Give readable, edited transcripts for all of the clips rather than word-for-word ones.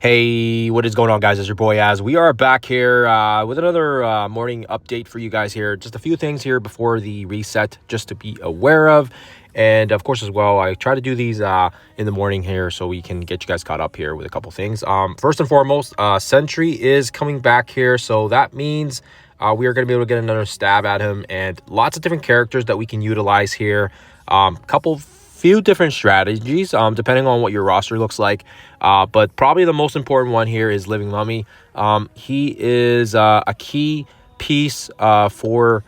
Hey, what is going on, guys? It's your boy Az. We are back here with another morning update for you guys here. Just a few things here before the reset just to be aware of. And of course, as well, I try to do these in the morning here so we can get you guys caught up here with a couple things. First and foremost, Sentry is coming back here. So that means we are going to be able to get another stab at him and lots of different characters that we can utilize here. Few different strategies depending on what your roster looks like, but probably the most important one here is Living Mummy. He is a key piece for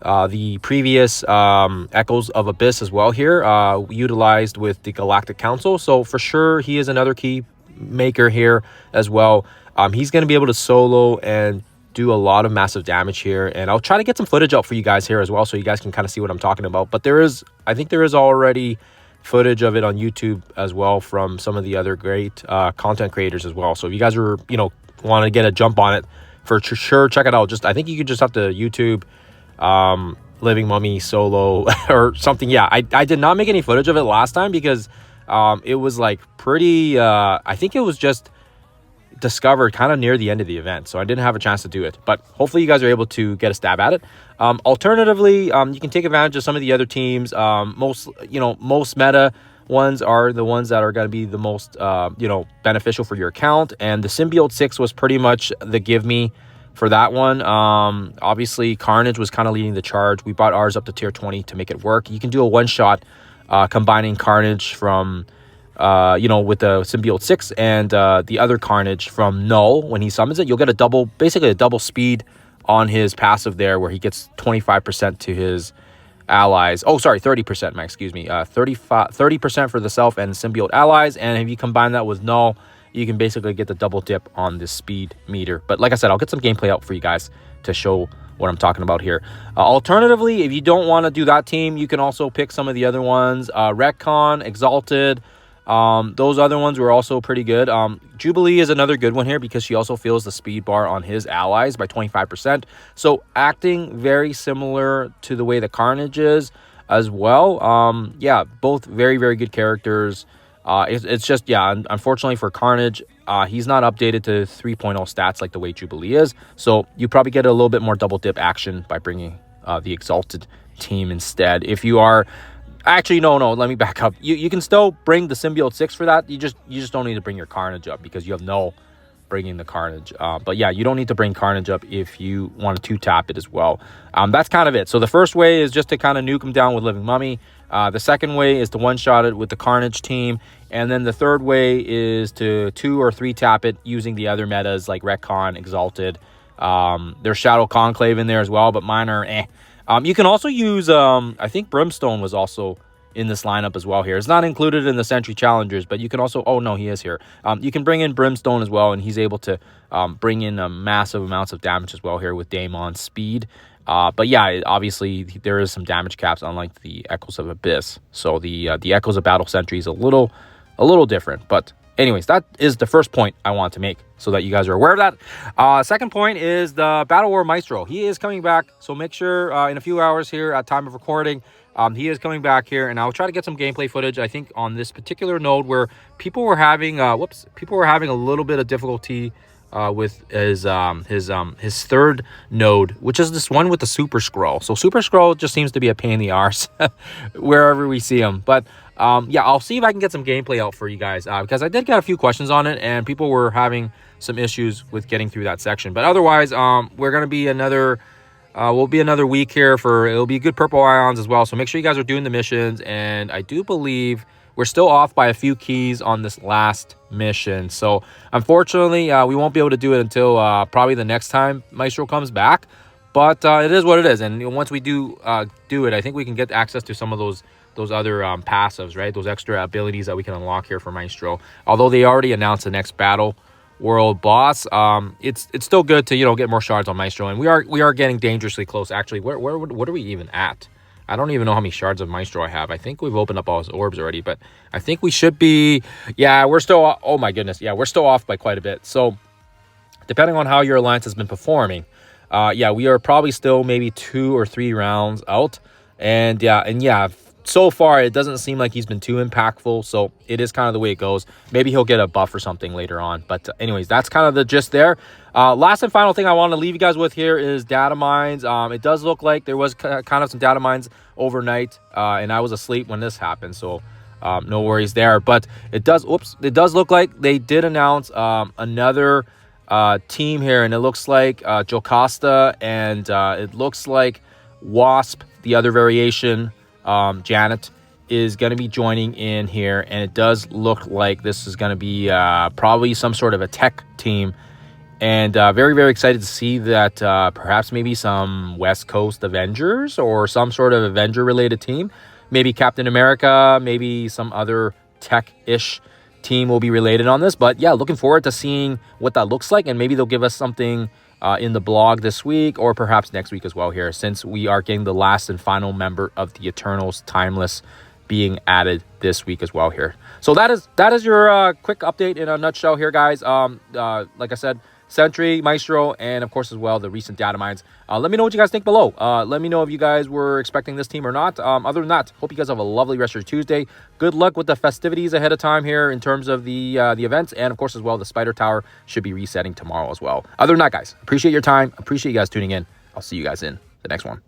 the previous Echoes of Abyss as well here, utilized with the Galactic Council. So for sure he is another key maker here as well. He's going to be able to solo and do a lot of massive damage here, and I'll try to get some footage out for you guys here as well so you guys can kind of see what I'm talking about. But I think there is already footage of it on YouTube as well from some of the other great content creators as well. So if you guys are want to get a jump on it, for sure check it out. I think you could just have to YouTube Living Mummy solo or something. Yeah, I did not make any footage of it last time because it was like pretty I think it was just discovered kind of near the end of the event, so I didn't have a chance to do it, but hopefully you guys are able to get a stab at it. Alternatively, you can take advantage of some of the other teams. Most meta ones are the ones that are going to be the most beneficial for your account, and the Symbiote 6 was pretty much the give me for that one. Obviously Carnage was kind of leading the charge. We brought ours up to tier 20 to make it work. You can do a one-shot combining Carnage from with the Symbiote 6 and the other Carnage from Null. When he summons it, you'll get basically a double speed on his passive there, where he gets 25% to his allies. Oh, sorry, 30%, excuse me. 30% for the self and Symbiote allies. And if you combine that with Null, you can basically get the double dip on the speed meter. But like I said, I'll get some gameplay out for you guys to show what I'm talking about here. Alternatively, if you don't want to do that team, you can also pick some of the other ones. Retcon, Exalted. Those other ones were also pretty good. Jubilee is another good one here because she also feels the speed bar on his allies by 25%. So acting very similar to the way the Carnage is as well. Yeah, both very, very good characters. It's just, yeah, unfortunately for Carnage, he's not updated to 3.0 stats like the way Jubilee is. So you probably get a little bit more double dip action by bringing the Exalted team instead. If you are... Actually, no, let me back up. You can still bring the Symbiote 6 for that. You just don't need to bring your Carnage up because you have no bringing the Carnage. But yeah, you don't need to bring Carnage up if you want to tap it as well. That's kind of it. So the first way is just to kind of nuke him down with Living Mummy. The second way is to one-shot it with the Carnage team. And then the third way is to 2 or 3 tap it using the other metas like Retcon, Exalted. There's Shadow Conclave in there as well, but mine are eh. You can also use, I think Brimstone was also in this lineup as well here. It's not included in the Sentry Challengers, but you can also, oh no, he is here. You can bring in Brimstone as well, and he's able to bring in massive amounts of damage as well here with Daemon's speed. But yeah, obviously there is some damage caps unlike the Echoes of Abyss. So the Echoes of Battle Sentry is a little different, but anyways, that is the first point I want to make so that you guys are aware of that. Second point is the Battle War Maestro. He is coming back, so make sure in a few hours here at time of recording, he is coming back here, and I'll try to get some gameplay footage. I think on this particular node where people were having a little bit of difficulty with his third node, which is this one with the Super Scroll. So Super Scroll just seems to be a pain in the arse wherever we see him. But yeah, I'll see if I can get some gameplay out for you guys because I did get a few questions on it, and people were having some issues with getting through that section. But otherwise, we're gonna be we'll be another week here it'll be good purple ions as well. So make sure you guys are doing the missions, and I do believe we're still off by a few keys on this last mission. So unfortunately, we won't be able to do it until probably the next time Maestro comes back. But it is what it is, and once we do it, I think we can get access to some of those other passives, right? Those extra abilities that we can unlock here for Maestro. Although they already announced the next battle world boss, it's still good to get more shards on Maestro, and we are getting dangerously close. Actually, what are we even at? I don't even know how many shards of Maestro I have. I think we've opened up all his orbs already, but I think we should be... Yeah, we're still... Oh my goodness. Yeah, we're still off by quite a bit. So depending on how your alliance has been performing, yeah, we are probably still maybe 2 or 3 rounds out. And yeah, so far, it doesn't seem like he's been too impactful. So it is kind of the way it goes. Maybe he'll get a buff or something later on. But anyways, that's kind of the gist there. Last and final thing I want to leave you guys with here is data mines. It does look like there was kind of some data mines overnight. And I was asleep when this happened. So no worries there. But it does look like they did announce another team here. And it looks like Jocasta and it looks like Wasp, the other variation, Janet, is going to be joining in here, and it does look like this is going to be probably some sort of a tech team, and very, very excited to see that perhaps maybe some West Coast Avengers or some sort of Avenger-related team, maybe Captain America, maybe some other tech-ish team will be related on this. But yeah, looking forward to seeing what that looks like, and maybe they'll give us something in the blog this week or perhaps next week as well here, since we are getting the last and final member of the Eternals Timeless being added this week as well here. So that is your quick update in a nutshell here, guys. Like I said, Sentry, Maestro, and of course as well the recent data mines. Let me know what you guys think below. Let me know if you guys were expecting this team or not. Other than that, hope you guys have a lovely rest of your Tuesday. Good luck with the festivities ahead of time here in terms of the events, and of course as well the Spider Tower should be resetting tomorrow as well. Other than that, guys, appreciate your time. Appreciate you guys tuning in. I'll see you guys in the next one.